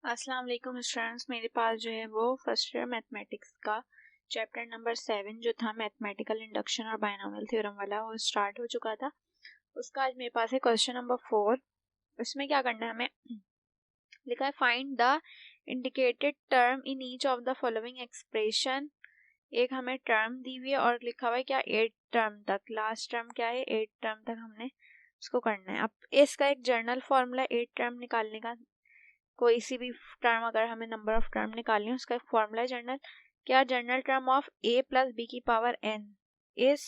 अस्सलाम वालेकुम स्टूडेंट्स, मेरे पास जो है वो फर्स्ट ईयर मैथमेटिक्स का चैप्टर नंबर 7 जो था मैथमेटिकल इंडक्शन और बायनोमियल थ्योरम वाला वो स्टार्ट हो चुका था। उसका आज मेरे पास है क्वेश्चन नंबर 4। इसमें क्या करना है हमें, लिखा है find the indicated term in each of the following expression. एक हमें टर्म दी हुई है और लिखा हुआ है क्या 8 टर्म तक, लास्ट टर्म क्या है 8 टर्म तक हमने उसको करना है। अब इसका एक जर्नल फॉर्मूला 8 टर्म निकालने का, कोई सी भी टर्म अगर हमें नंबर ऑफ टर्म निकालनी है उसका एक फॉर्मूला है जर्नल। क्या general term of a plus B की power n is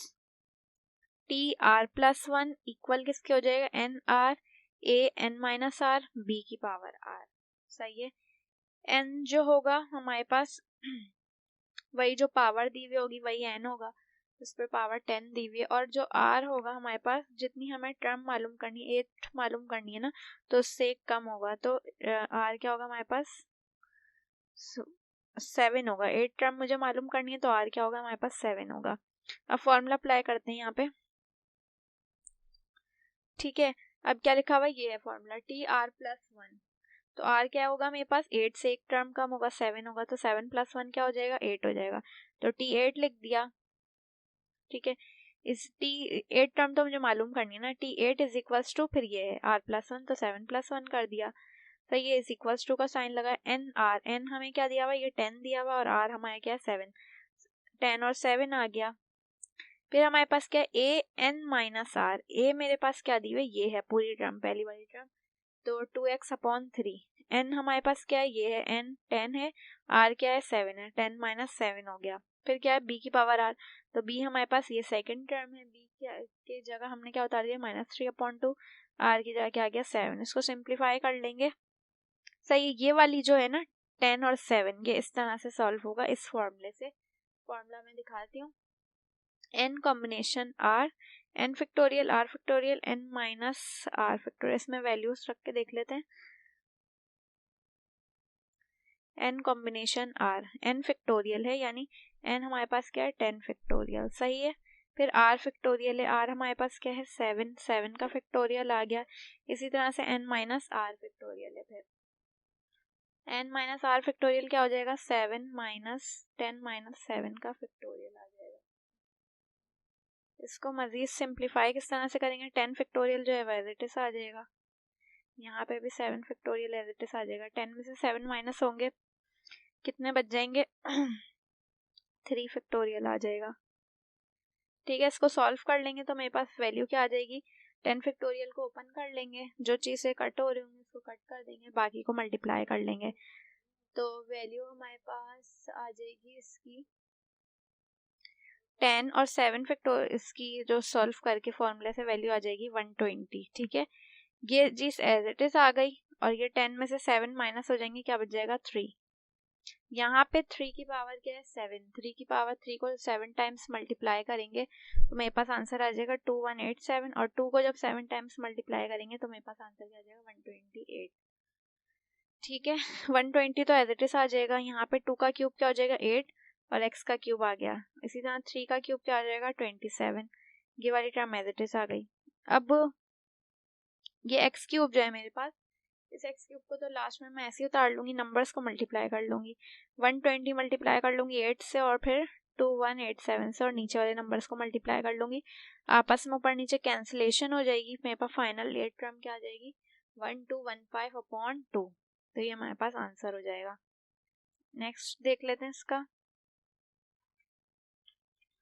T R plus 1 equal किसके हो जाएगा n r a n minus r b की पावर r। सही है। n जो होगा हमारे पास वही जो पावर दी हुई होगी वही n होगा, उस पर पावर 10 दी हुई है। और जो r होगा हमारे पास जितनी हमें टर्म मालूम करनी है 8 मालूम करनी है ना, तो उससे एक कम होगा, तो r क्या होगा हमारे पास 7 होगा। 8 टर्म मुझे मालूम करनी है तो r क्या होगा हमारे पास 7 होगा। अब फॉर्मूला अप्लाई करते हैं यहाँ पे। ठीक है, अब क्या लिखा हुआ है, ये है फॉर्मूला टी आर प्लस 1। तो r क्या होगा मेरे पास 8 से एक टर्म कम होगा 7 होगा, तो 7 प्लस 1 क्या हो जाएगा 8 हो जाएगा, तो t8 लिख दिया। ठीक है, इस t8 टर्म तो मुझे मालूम करनी है ना, t8 इज इक्वल्स टू फिर ये है r प्लस 1, तो 7 प्लस 1 कर दिया। तो ये इज इक्वल्स टू का साइन लगा, एन आर, एन हमें क्या दिया हुआ, ये 10 दिया हुआ और r हमारे क्या 7, 10 और 7 आ गया। फिर हमारे पास क्या है ए एन माइनस आर, ए मेरे पास क्या दी हुई ये है पूरी टर्म पहली वाली टर्म, तो 2x/3। एन हमारे पास क्या है ये है एन 10 है, आर क्या है 7 है, 10 माइनस 7 हो गया। फिर क्या है बी की पावर आर, तो बी हमारे पास ये सेकंड टर्म है, बी की जगह हमने क्या उतार दिया -3/2, आर की जगह क्या आ गया 7। इसको सिंप्लीफाई कर लेंगे। सही, ये वाली जो है ना 10 और 7 ये इस तरह से सॉल्व होगा इस फॉर्मूले से। फॉर्मूला मैं दिखाती हूँ, n combination r n factorial r factorial n minus r factorial. इसमें वैल्यूज रख के देख लेते हैं। n combination r, n factorial है यानी n हमारे पास क्या है 10 फैक्टोरियल। सही है। फिर r फैक्टोरियल है, r हमारे पास क्या है 7, 7 का फैक्टोरियल आ गया। इसी तरह से n माइनस r फैक्टोरियल है, फिर n माइनस आर फैक्टोरियल क्या हो जाएगा 7 माइनस 10 माइनस 7 का फैक्टोरियल आ जाएगा। इसको मजीद सिंप्लीफाई किस तरह से करेंगे, 10 फैक्टोरियल जो है एज इट इज आ जाएगा, यहाँ पे भी 7 फैक्टोरियल एज इट इज आ जाएगा। 10 में से 7 माइनस होंगे कितने बच जाएंगे 3 फैक्टोरियल आ जाएगा। ठीक है, इसको सॉल्व कर लेंगे तो मेरे पास वैल्यू क्या आ जाएगी, 10 फैक्टोरियल को ओपन कर लेंगे, जो चीज़ें कट हो रही होंगी उसको कट कर देंगे, बाकी को मल्टीप्लाई कर लेंगे, तो वैल्यू हमारे पास आ जाएगी इसकी 10 और 7 फैक्टोरियल, इसकी जो सॉल्व करके फॉर्मूले से वैल्यू आ जाएगी 120। ठीक है, ये जिस एज इट इज आ गई और ये 10 में से 7 माइनस हो जाएंगे, क्या बच जाएगा 3। यहाँ पे 3 की पावर क्या है 7, 3 की पावर 3 को 7 टाइम्स मल्टीप्लाई करेंगे तो मेरे पास आंसर आ जाएगा 2187, और 2 को जब 7 टाइम्स मल्टीप्लाई करेंगे तो मेरे पास आंसर क्या आ जाएगा 128। ठीक है, 120 तो एज इट इज आ जाएगा। यहाँ पे 2 का क्यूब क्या हो जाएगा 8 और x का क्यूब आ गया। इसी तरह 3 का क्यूब क्या आ जाएगा 27, ये वाली टर्म एज इट इज आ गई। अब ये x क्यूब जो है मेरे पास, इस x क्यूब को तो लास्ट में मैं ऐसे ही उतार लूंगी, नंबर्स को मल्टीप्लाई कर लूंगी, 120 मल्टीप्लाई कर लूंगी 8 से और फिर 2187 से, और नीचे वाले नंबर्स को मल्टीप्लाई कर लूंगी, आपस में ऊपर नीचे कैंसिलेशन हो जाएगी। मेरे पास फाइनल 8 टर्म क्या आ जाएगी 1215/2, तो ये हमारे पास आंसर हो जाएगा। नेक्स्ट देख लेते हैं इसका।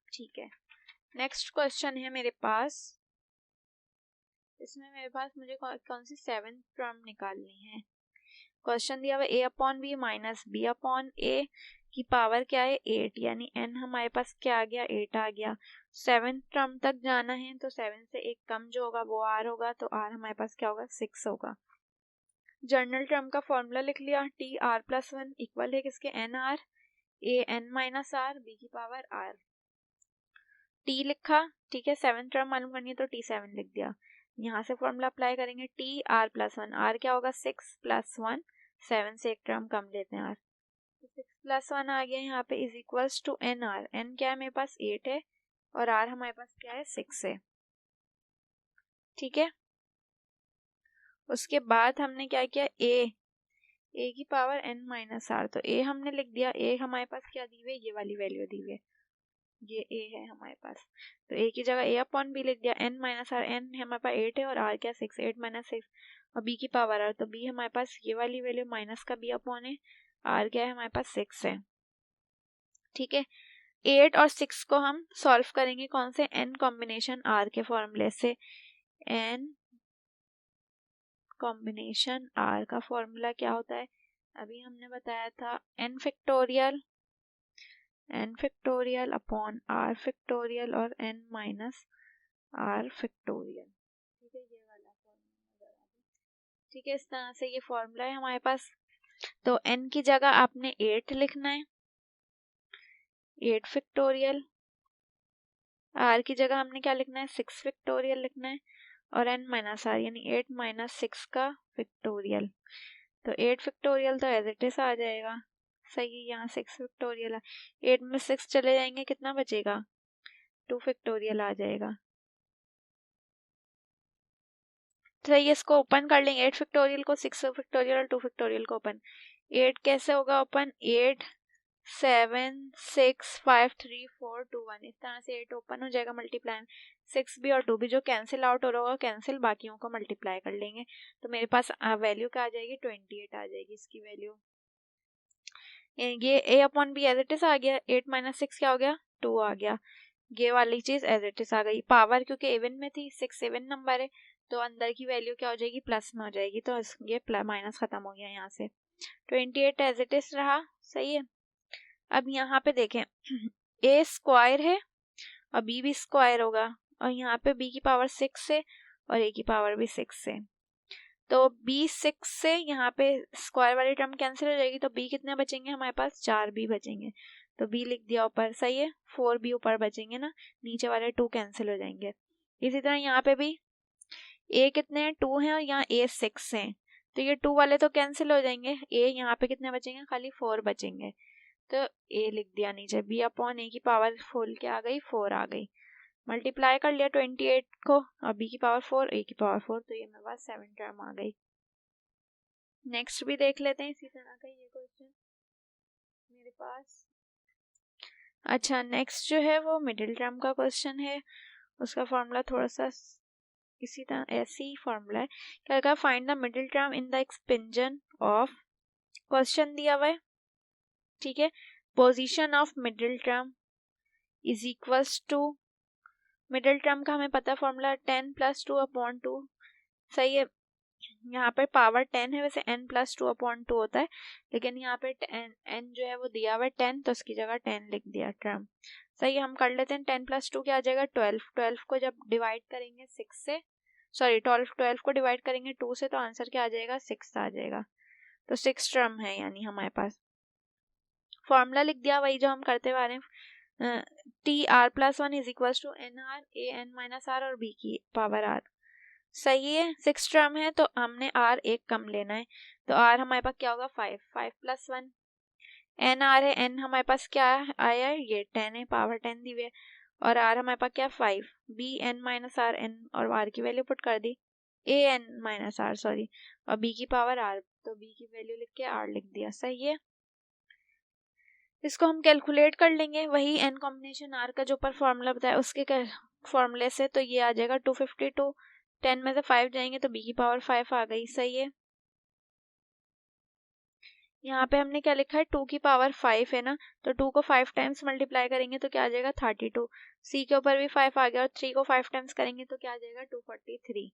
ठीक है, नेक्स्ट क्वेश्चन है मेरे पास, इसमें मेरे पास मुझे कौन सी 7th टर्म निकालनी है। क्वेश्चन दिया हुआ a/b माइनस b/a की पावर क्या है 8, यानी n हमारे पास क्या आ गया 8 आ गया। 7th टर्म तक जाना है तो 7 से एक कम जो होगा वो r होगा, तो r हमारे पास क्या होगा 6 होगा। जर्नल टर्म का फॉर्मूला लिख लिया, टी आर प्लस 1 इक्वल है किसके N R, A N minus R B की पावर आर। टी लिखा, ठीक है, 7th टर्म मालूम करनी है तो t7 लिख दिया। यहाँ से फॉर्मूला अप्लाई करेंगे, टी आर प्लस 1, आर क्या होगा 6 प्लस 1, 7 से एक टर्म कम लेते हैं आर, तो 6 प्लस 1 आ गया यहाँ पे is equals to N R. N क्या है मेरे पास 8 है और आर हमारे पास क्या है 6 है। ठीक है, उसके बाद हमने क्या किया ए की पावर n माइनस आर, तो ए हमने लिख दिया। ए हमारे पास क्या दी हुई है, ये वाली वैल्यू दी हुई है, ये ए है हमारे पास, तो ए की जगह ए अपॉन बी लिख दिया। n माइनस आर, n हमारे पास 8 है और r क्या 6, 8 माइनस 6, और b की पावर r, तो b हमारे पास ये वाली वैल्यू माइनस का b अपॉन है, r क्या है हमारे पास 6 है। ठीक है, 8 और 6 को हम सॉल्व करेंगे कौन से, n कॉम्बिनेशन r के फॉर्मूले से। n कॉम्बिनेशन r का फॉर्मूला क्या होता है, अभी हमने बताया था, n factorial upon r factorial और n माइनस r फैक्टोरियल। ठीक है, ये वाला फॉर्मूला। ठीक है, इस तरह से ये फॉर्मूला है हमारे पास। तो n की जगह आपने 8 लिखना है, 8 फैक्टोरियल, r की जगह हमने क्या लिखना है, 6 फैक्टोरियल लिखना है, और n माइनस r यानी 8 माइनस 6 का फैक्टोरियल। तो 8 फैक्टोरियल तो एज इट इज आ जाएगा, सही है, यहाँ 6 फैक्टोरियल है, 8 में 6 चले जाएंगे, कितना बचेगा, 2 फैक्टोरियल आ जाएगा। तो ये इसको ओपन कर लेंगे, 8 फैक्टोरियल को, 6 फैक्टोरियल और 2 फैक्टोरियल को ओपन। 8 कैसे होगा ओपन, 8 7 6 5 3 4 2 1, इस तरह से 8 ओपन हो जाएगा मल्टीप्लाई। 6 भी और 2 भी जो कैंसिल आउट हो रहा होगा कैंसिल, बाकियों को मल्टीप्लाई कर लेंगे, तो मेरे पास वैल्यू क्या आ जाएगी, 28 आ जाएगी इसकी वैल्यू। ये a upon B as it is आ गया, 8 माइनस 6 क्या हो गया, 2 आ गया, ये वाली चीज एज इट इज आ गई। पावर क्योंकि इवन में थी, 6 इवन नंबर है, तो अंदर की वैल्यू क्या हो जाएगी, प्लस में हो जाएगी, तो ये माइनस खत्म हो गया यहाँ से, 28 एज इट इज रहा, सही है। अब यहाँ पे देखें, a स्क्वायर है और b भी स्क्वायर होगा, और यहाँ पे b की पावर 6 है और a की पावर भी 6 है, तो b 6 से यहाँ पे स्क्वायर वाली टर्म कैंसिल हो जाएगी, तो b कितने बचेंगे हमारे पास, 4b बचेंगे, तो b लिख दिया ऊपर, सही है, 4b ऊपर बचेंगे ना, नीचे वाले 2 कैंसिल हो जाएंगे। इसी तरह यहाँ पे भी a कितने हैं, 2 हैं और यहाँ a 6 हैं, तो ये 2 वाले तो कैंसिल हो जाएंगे, a यहाँ पे कितने बचेंगे, खाली 4 बचेंगे, तो a लिख दिया नीचे, b अपॉन a की पावर फुल क्या आ गई, 4 आ गई, मल्टीप्लाई कर लिया 28 को, और b की पावर 4 a की पावर 4, तो ये मेरे पास 7 टर्म आ गई। नेक्स्ट भी देख लेते हैं इसी तरह का ये क्वेश्चन मेरे पास। अच्छा, नेक्स्ट जो है वो मिडिल टर्म का क्वेश्चन है, उसका फॉर्मूला थोड़ा सा इसी तरह ऐसे ही फॉर्मूला है, क्या कहा, find the middle term in the expansion of, question दिया हुआ है, ठीक है, position of middle term is equals to, middle term का हमें पता फॉर्मूला 10 + 2 अपॉन 2, सही है, यहाँ पर पावर 10 है, वैसे n + 2 अपॉन 2 होता है, लेकिन यहाँ पे n जो है वो दिया हुआ है 10, तो उसकी जगह 10 लिख दिया टर्म, सही है। हम कर लेते हैं, 10 + 2 क्या आ जाएगा, 12, 12 को जब डिवाइड करेंगे 6 से, सॉरी 12 को डिवाइड करेंगे 2 से, तो आंसर क्या आ जाएगा, 6 आ जाएगा, तो 6 टर्म है यानी हमारे पास। फॉर्मूला लिख दिया वही जो हम करते हुए आ रहे हैं, TR+1 is equal to NR, AN-R और B की पावर R, सही है, 6 टर्म है, तो हमने R एक कम लेना है, तो R हमारे पास क्या होगा, 5, 5 + 1, NR है, N हमारे पास क्या आया है, ये 10 है, पावर 10 दी हुई है, और R हमारे पास क्या 5, BN-R, N और R की वैल्यू पुट कर दी, AN-R सॉरी, और B की पावर R, तो B की वैल्यू लिख के R लिख दिया, सही है। इसको हम कैलकुलेट कर लेंगे, वही n कॉम्बिनेशन r का जो ऊपर फॉर्मूला बताया उसके फॉर्मूले से, तो ये आ जाएगा 252, 10 में से 5 जाएंगे तो b की पावर 5 आ गई, सही है। यहाँ पे हमने क्या लिखा है, 2 की पावर 5 है ना, तो 2 को 5 टाइम्स मल्टीप्लाई करेंगे तो क्या आ जाएगा, 32, c के ऊपर भी 5 आ गया, और 3 को 5 टाइम्स करेंगे तो क्या आ जाएगा, 243,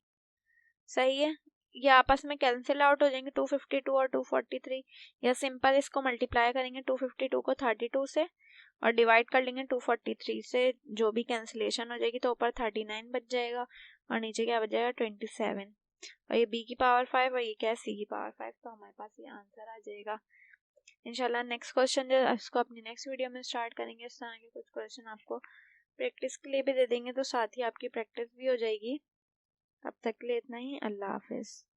सही है। ये आपस में कैंसिल आउट हो जाएंगे, 252 और 243, या सिंपल इसको मल्टीप्लाई करेंगे 252 को 32 से और डिवाइड कर लेंगे 243 से, जो भी कैंसिलेशन हो जाएगी, तो ऊपर 39 बच जाएगा और नीचे क्या बच जाएगा, 27, और ये b की पावर 5 और ये क्या है, c की पावर 5, तो हमारे पास ये आंसर आ जाएगा। इंशाल्लाह नेक्स्ट क्वेश्चन जो इसको अपनी नेक्स्ट वीडियो में स्टार्ट करेंगे, इस तरह के कुछ क्वेश्चन आपको प्रैक्टिस के लिए भी दे देंगे, तो साथ ही आपकी प्रैक्टिस भी हो जाएगी। अब तक के लिए इतना ही, अल्लाह हाफिज़।